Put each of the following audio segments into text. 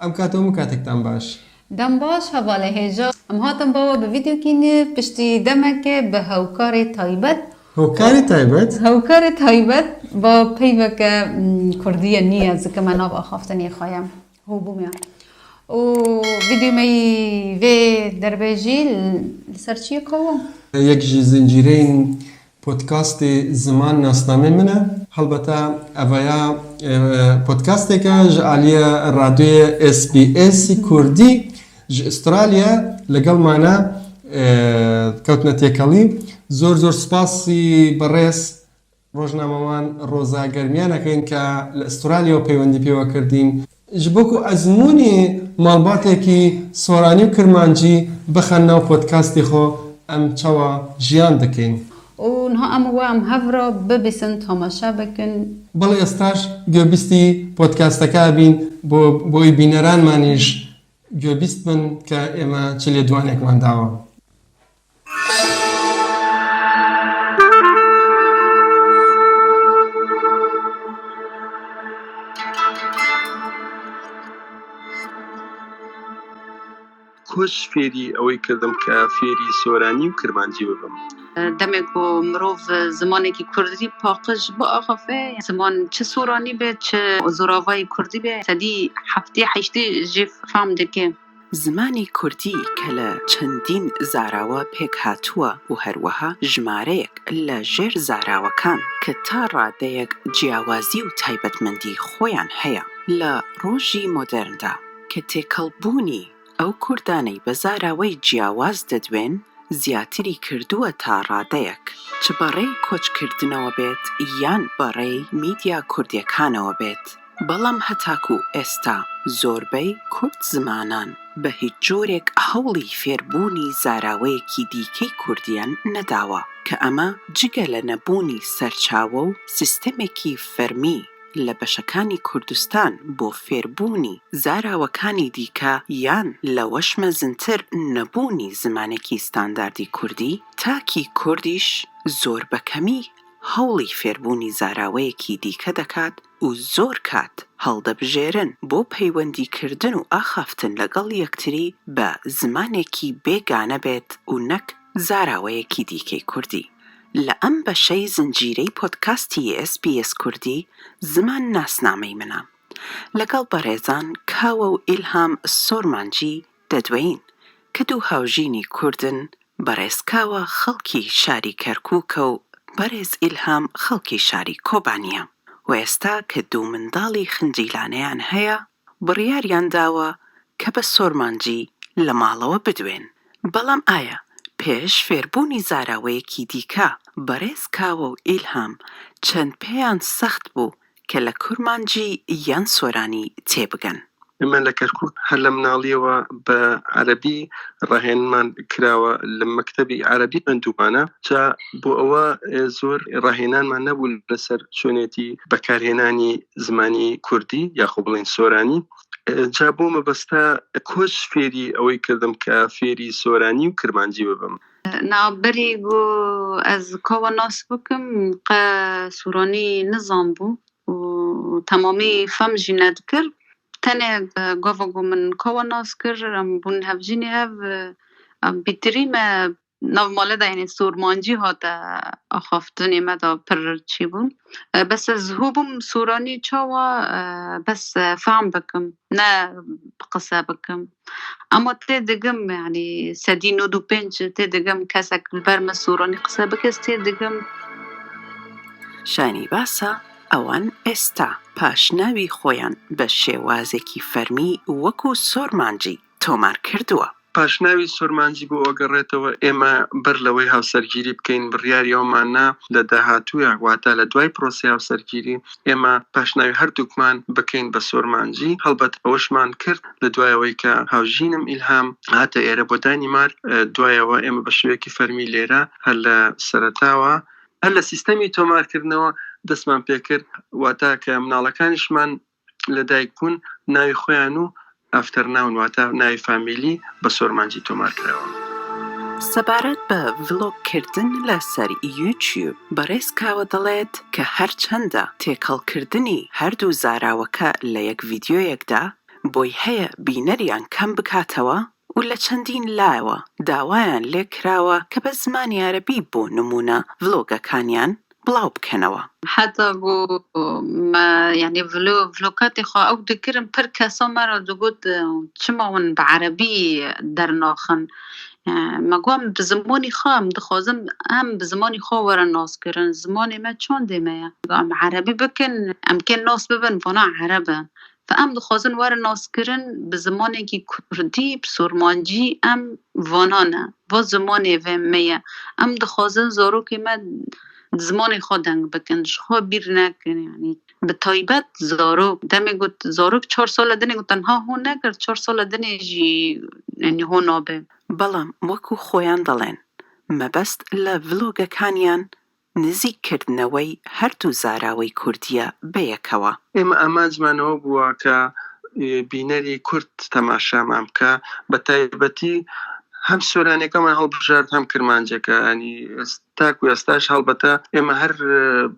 ئەم کاتەوە کاتێکتان باش. دەم باش هەواڵە هێژە ئەم هاتم بەوە بە ڤیدیۆکینێ پشتی دەمەکێ بە هەوکاری تایبەت هەوکاری تایبەت بە پەیوەکە کوردیە نییە زکەمە ناو ئاخافتنی خۆیان هەو بوومیە و ڤیدیۆمەی vê دەربێژی لەسەر چیە کەوە؟ یەکژی زنجیرەین پۆدکاستی زمان ناسنامەی منە هەڵبەتە ئەڤەیە پۆدکاستێکە ژ ئالیە ڕادیۆیە SBS کوردی ژ ئوسترالیا لەگەڵمانە کەوتنە تێکەڵی زۆر سپاسی بەڕێز ڕۆژنامەوان ڕۆزا گەرمیانەکەین کە لە ئوسترالیاوە پەیوەندی پێوە کردین ji bo ku ezmûnê malbatekî soranî û kirmancî bixin nav podcastê xwe em çawa jiyan dikin. û niha em we em hev re bibîsin temaşa bikin. Belê estaş gubîstî podcasteka bîn bo bîneranman îş gubîst bin ke ême çi lêdwanekman dawa. کۆچ فێری ئەوەی کردم کە فێری سۆرانی و کرمانجی ببم. دەمێک بۆ مرۆڤ زمانێکی کوردی پاقش بۆ ئاخەفێ زمان چ سۆرانی بێت چ زۆراڤایی کوردی بێ سەدی هەفتێ حیشتی ژێ فام دەکێ. زمانی کوردی کە لە چەندین زاراوە پێک هاتووە و هەروەها ژمارەیەک لە ژێر زاراوەکان کە تا ڕادەیەک جیاوازی و تایبەتمەندی خۆیان هەیە لە ڕۆژی مۆدەرندا کە تێکەڵبوونی ئەو کوردانەی بە زاراوەی جیاواز دەدوێن زیاتری کردووە تا ڕادەیەک چ بەڕێی کۆچکردنەوە بێت یان بەڕێی میدیا کوردیەکانەوە بێت بەڵام هەتاکو ئێستا زۆربەی کورد زمانان بە هیچ جۆرێک هەوڵی فێربوونی زاراوەیەکی دیکەی کوردیان نەداوە کە ئەمە جگە لە نەبوونی سەرچاوە و سیستەمێکی فەرمی لە بەشەکانی کوردستان بۆ فێربوونی زاراوەکانی دیکە یان لەوەش مەزنتر نەبوونی زمانێکی ستانداردی کوردی تاکی کوردیش زۆر بەکەمی هەوڵی فێربوونی زاراوەیەکی دیکە دەکات و زۆر کات هەڵدەبژێرن بۆ پەیوەندیکردن و ئاخافتن لەگەڵ یەکتری بە زمانێکی بێگانە بێت و نەک زاراوەیەکی دیکەی کوردی. لە ئەم بەشەی زنجیرەی پۆدکاستی SBS کوردی زمان ناسنامەی منە لەگەڵ بەڕێزان کاوە و ئیلهام سۆرمانجی دەدوێین کە دوو هاوژینی کوردن بەڕێز کاوە خەڵکی شاری کەرکووکە و بەڕێز ئیلهام خەڵکی شاری کۆبانیە و ئێستا کە دوو منداڵی خنجیلانەیان هەیە بڕیاریان داوە کە بە سۆرمانجی لە ماڵەوە بدوێن. بەڵام ئایا پێش فێربوونی زاراوەیەکی دیکە بەڕێز کاوە و ئیلهام چەند پێیان سەخت بوو کە لە کورمانجی یان سۆرانی تێبگەن؟ ئێمە لە کەرکووک هەر لە مناڵیەوە بە عەرەبی ڕاهێنمان کراوە لە مەکتەبی عەرەبی بندوبانە جا بۆ ئەوە زۆر ڕاهێنانمان نەبوو لەسەر چۆنێتی بەکارهێنانی زمانی کوردی یاخۆ بڵێن سۆرانی جا بۆ مەبەستە کۆچ فێری ئەوەی کردم کە فێری سۆرانی و کرمانجی ببم. نابەری بۆ ئەز کاوە ناس بکەم قە سۆرانی نزان بوو و تەمامی فەمژی نەدکرد تەنێ گۆڤەگۆ من کاوە ناس کرد ئەم بوون هەڤژینی هەڤ بیتریمە ناومالەدا یعنی سۆرمانجی هاتە ئاخافتنی مەدا پڕ چی بوو بەس ئەز هۆبووم سۆرانی چاوە بەس فام بکەم نە قسە بکەم ئەما تێدەگەم یعنی سەدی نۆد و پێنج تێدەگەم کەسێک بەرمە سۆرانی قسە بکەس تێدەگەم. شانی باسە ئەوان ئێستا پاشناوی خۆیان بە شێوازێکی فەرمی وەکو سۆرمانجی تۆمار کردووە. پاشناوی سۆرمانجی بۆ ئۆگەڕێتەوە ئێمە بەر لەوەی هاوسەرگیری بکەین بڕیاریەوەمانە لە داهاتوویە واتە لە دوای پرۆسی هاوسەرگیری ئێمە پاشناوی هەردووکمان بکەین بە سۆرمانجی هەڵبەت ئەوەشمان کرد لە دوایەوەی کە هاوژینم ئیلهام هاتە ئێرە بۆ دانیمارک دوایەوە ئێمە بە شێوەیەکی فەرمی لێرە هەر لە سەرەتاوە هەر لە سیستەمی تۆمارکردنەوە دەستمان پێکرد واتە کە مناڵەکانیشمان لەدایک بوون ناوی خۆیان و ئافتەر ناون واتە ناوی فامیلی بە سۆرمانجی تۆمار کراوە. سەبارەت بە ڤلۆگکردن لەسەر یوتیوب بەڕێز کاوە دەڵێت کە هەرچەندە تێکەڵکردنی هەردوو زاراوەکە لە یەک ڤیدیۆیەکدا بۆی هەیە بینەریان کەم بکاتەوە و لە چەندین لایەوە داوایان لێ کراوە کە بە زمانی عەرەبی بۆ نمونە ڤلۆگەکانیان بڵاو بکەنەوە. حتى بو ما يعني فلوكاتي خو او دكرم پر كسا مرة دقود چماون بعربي درناخن ما قوام بزماني خام دخوازم هم بزماني خو ورا ناس كرن زماني ما چون ديميا قام عربي بكن امكن ناس ببن فانا عربا فام دخوازن ورا ناس كرن بزماني كي كردي بسورمانجي ام وانانا و زماني و ميا ام دخوازن زارو كي ما زمان خودن بکنش خود بیر نکن یعنی به تایبت زارو دمی گفت زارو 4 سال دنی گفتن ها هون نکرد 4 سال دنی جی یعنی هون آبه بەڵام وەکو خۆیان دەڵێن مەبەست لە ڤلۆگەکانیان نزیککردنەوەی هەردوو زاراوەی کوردیە بەیەکەوە. ئێمە ئامانجمانەوە بووە کە بینەری کورد تەماشامان بکە بە تایبەتی هەم سۆرانەکەمان هەڵبژارد هەم کرمانجەکە ینی تاکو ئێستاش هەڵبەتە ئێمە هەر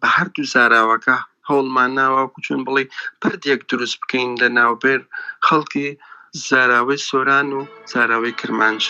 بە هەردوو زاراوەکە هەوڵمان ناوەکو چون بڵێ پردێک دروست بکەین لە ناوبێر خەڵکی زاراوەی سۆران و زاراوەی کرمانج.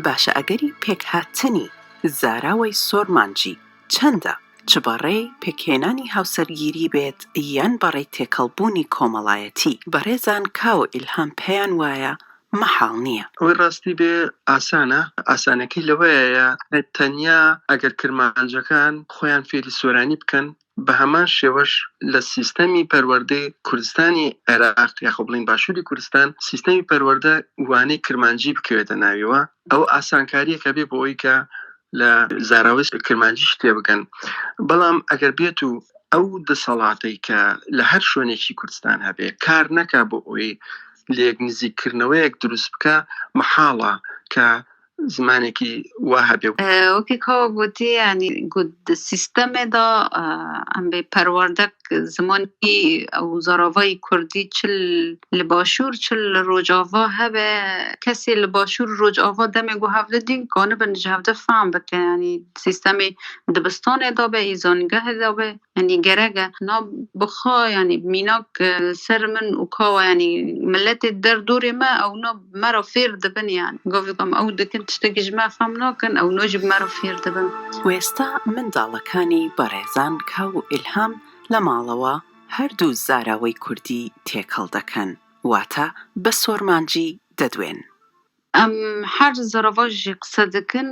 باشە ئەگەری پێکهاتنی زاراوەی سۆرمانجی چەندە؟ چ بەڕێی پێکهێنانی هاوسەرگیری بێت یان بەڕێی تێکەڵبوونی کۆمەڵایەتی؟ بەڕێزان کاو ئیلهام پێیان وایە مەحاڵ نییە. ئەوەی ڕاستی بێ ئاسانە ئاسانەکەی لەوەیە تەنیا ئەگەر کرمانجەکان خۆیان فێری سۆرانی بکەن بە هەمان شێوەش لە سیستەمی پەروەردەی کوردستانی عێراق یاخۆ بڵین باشووری کوردستان سیستەمی پەروەردە وانەی کرمانجی بکەوێتە ناویەوە ئەو ئاسانکاریەکە بێ بۆ ئەوەی کە لە زاراوەی کرمانجی شتێ بگەن. بەڵام ئەگەر بێت و ئەو دەسەڵاتەی کە لە هەر شوێنێکی کوردستان هەبێ کار نەکا بۆ ئەوەی لێک نزیککردنەوەیەک دروست بکە مەحاڵە کە زمانێکی وا هەبێ. وەکی کاوە گوتی ینی گوت سیستەمێ دا ئەم بێ پەروەردەک زمانی ئەو زاراوای کوردی چل لە باشوور چل لە ڕۆژاوا هەبێ کەسێ لە باشوور ڕۆژاوا دەمێ گو هەڤدە دین کانە بن ji hevde fehm bike ینی سیستەمê dibistanê da be îzanîgehê da be ینی gerek e na bixwe ینی mînak ser min û kawa ینی milletê derdorê me ew na me ra fêr dibin yani gavî ew dikin tiştekî ji me fehm nakin ew na jî me ra fêr dibin. وێستا منداڵەکانی بەڕێزان کاو و ئیلهام لە ماڵەوە هەردوو زاراوەی کوردی تێکەڵ دەکەن واتە بە سۆرمانجی دەدوێن. ام هر زراواج قصدكن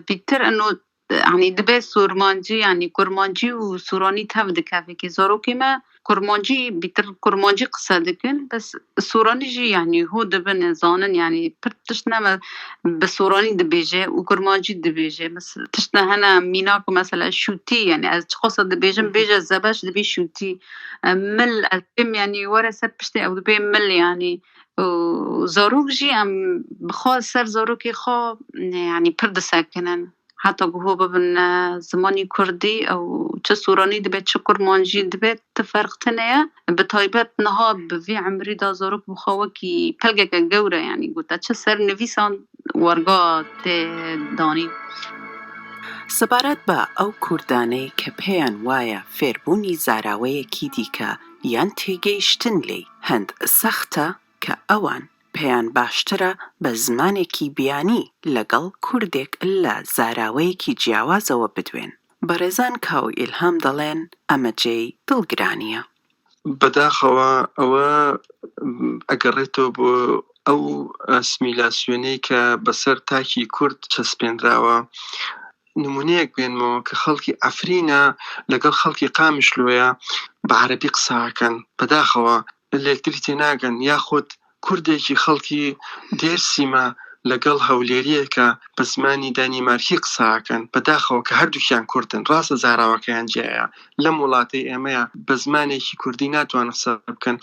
بيتر انه يعني دبي سورمانجي يعني كرمانجي وسوراني تفدك هذيك زاروكي ما كرمانجي بيتر كرمانجي قصدكن بس سوراني جي يعني هو دبن زانن يعني برتشنا بسوراني دبيجي وكرمانجي دبيجي بس تشنا هنا ميناك مثلا شوتي يعني از قصد دبيجن بيجا زباش دبي شوتي مل الفيلم يعني ورثه بشتي او دبي مل يعني زاروک جی ام بخواه سر زاروکی خواه یعنی پرد سکنن حتی گوه ببن زمانی کردی او چه سورانی دبید چه کرمانجی دبید تفرق تنیه به تایبت نها بوی عمری دا زاروک بخواه کی پلگه که گوره یعنی گوته چه سر نویسان ورگا دانی. سەبارەت بە ئەو کوردانەی کە پێیان وایە فێربوونی زاراوەیەکی دیکە یان تێگەیشتن لێی هەند سەختە کە ئەوان پێیان باشترە بە زمانێکی بیانی لەگەڵ کوردێک لە زاراوەیەکی جیاوازەوە بدوێن. بەڕێزان کاو ئیلهام دەڵێن ئەمە جێی دڵگرانیە. بەداخەوە ئەوە ئەگەڕێتەوە بۆ ئەو ئەسمیلاسیۆنەی کە بەسەر تاکی کورد چەسپێنراوە نمونەیەک بێنمەوە کە خەڵکی ئەفرینە لەگەڵ خەڵکی قامشلۆیە بە عەرەبی قساکەن بەداخەوە لێکتری تێناگەن یاخود کوردێکی خەڵکی دێرسیمە لەگەڵ هەولێریەکە بە زمانی دانیمارکی قساکەن بەداخەوە کە هەردووکیان کوردن ڕاستە زاراوەکەیان جیایە لەم وڵاتەی ئێمەیە بە زمانێکی کوردی ناتوانن قسە بکەن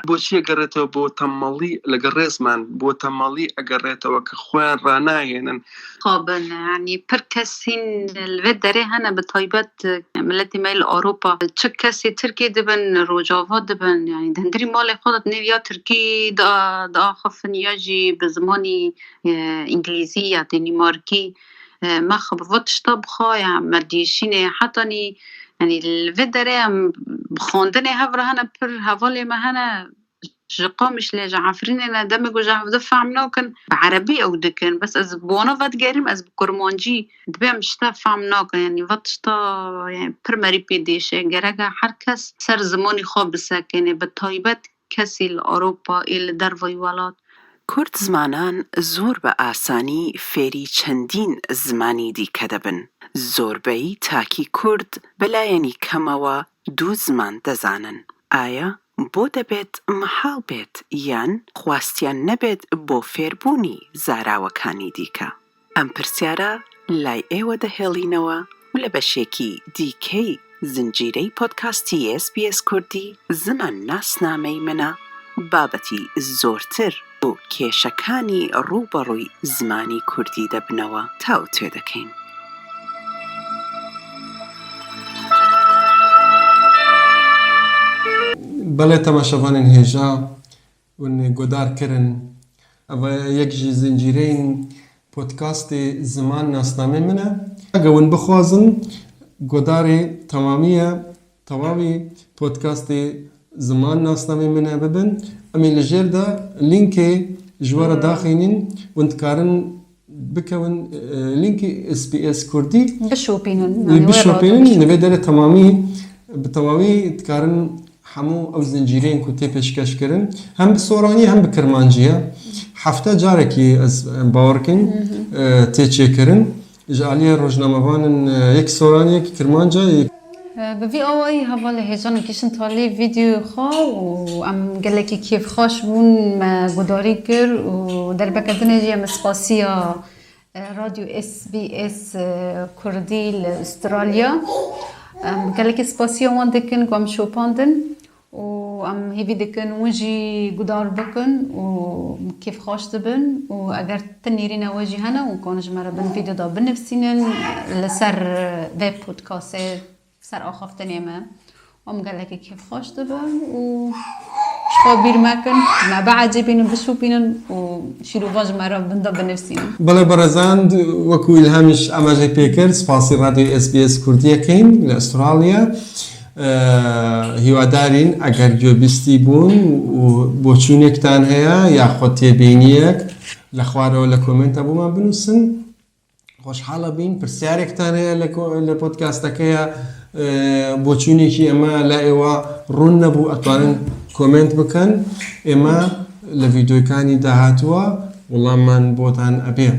بۆچی ئەگەڕێتەوە بۆ تەمەڵی لەگەڵ ڕێزمان بۆ تەمەڵی ئەگەڕێتەوە کە خۆیان ڕاناهێنن قابل يعني پر كسين الفدري هنا بطيبات ملتي ميل أوروبا تشك كسي تركي دبن روجافات دبن يعني دندري مالي خودت نيفيا تركي دا خفن يجي بزماني إنجليزية دنماركي ما خبرتش طبخة يعني مديشيني حتى يعني الفدري بخوندني هفر هنا پر هوالي ما هنا قامش لي عفرين أنا دمج وجا دفع منوكن بعربي أو دكن بس از بونا فات جاريم از بكرمانجي دبي مش تفع منوكن يعني فاتشتا يعني برمري بيديش جرجع حركس سر زماني خواب ساكنة بتايبت كسي الأوروبا إلى درفي ولات کورد زمانان زۆر بە ئاسانی فێری چەندین زمانی دیکە دەبن. زۆربەی تاکی کورد بەلایەنی کەمەوە 2 زمان دەزانن. ئایا بۆ دەبێت مەحاڵ بێت یان خواستیان نەبێت بۆ فێربوونی زاراوەکانی دیکە؟ ئەم پرسیارە لای ئێوە دەهێڵینەوە و لە بەشێکی دیکەی زنجیرەی پۆدکاستی SBS کوردی زمان ناسنامەی منە بابەتی زۆرتر بۆ کێشەکانی ڕووبەڕووی زمانی کوردی دەبنەوە تاو توێ دەکەین. بەڵێ تەماشەوانên هێژا ون گۆدارکردن ئەوە یەک ji زنجیرەین پۆدکاستی زمان ناسنامەی منە ئەگە ون بخوازن گۆدارê تەواوی پۆدکاستی زمان ناسنامەی منە ببن ئەمێ لەژێر دا لینکê ji we re daxînin wan dikarin bikewin lînkê SBS Kurdî bişopînin li vê derê bi tewavî dikarin hemû ew zincîreyên ku tê pêşkêşkirin hem bi soranî hem bi kirmancî hefte carekî ez bawer kirin tê çêkirin ji aliyê rojnamevanin yekî soranî yekî kirmanca به وی آوایی هوا لهجان کشن تالی ویدیو خواه و ام گلکی کیف خوش بون ما گداری کر و در بکدن جیم سپاسیا رادیو SBS کردی استرالیا گلکی سپاسیا وان دکن گام شوپاندن و ام هیوی دکن وجی گدار بکن و کیف خوش دبن و اگر تنیرین واجی هنه و کانج مرا بن ویدیو دا بنفسینن لسر ویب پودکاست سر آخافتنی ما وام قالك كيف خوش دبن و شخابير ماكن ما بعد جبين بشوبين وشيلو واج مرة بنضب بنفسين بلا برزاند وكو الهامش اماجي بيكر سباسي راديو SBS كردية كين لاستراليا هیوادارین اگر جوبستی بون و بوچونێکتان هەیە یاخۆ تێبینیەک لە خوارەوە لە کۆمنتە بۆمان بنووسن خۆشحاڵە بین پرسیارێکتان هەیە لە پۆدکاستەکەیە بۆچوونێکی ئەمە لە ئێوە ڕوون نەبوو ئەتوانن کۆمنت بکەن ئێمە لە ڤیدیۆکانی داهاتووە وەڵاممان بۆتان ئەبێ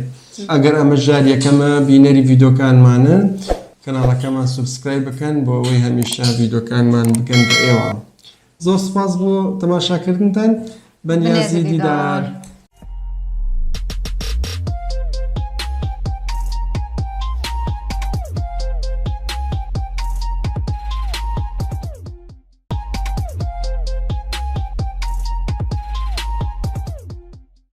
ئەگەر ئەمە جار یەکەمە بینەری ڤیدیۆکانمانن کەناڵەکەمان سوبسکرایب بکەن بۆ ئەوەی هەمیشە ڤیدیۆکانمان بکەن بە ئێوە زۆر سپاس بۆ تەماشاکردنتان بەنیازی دیدار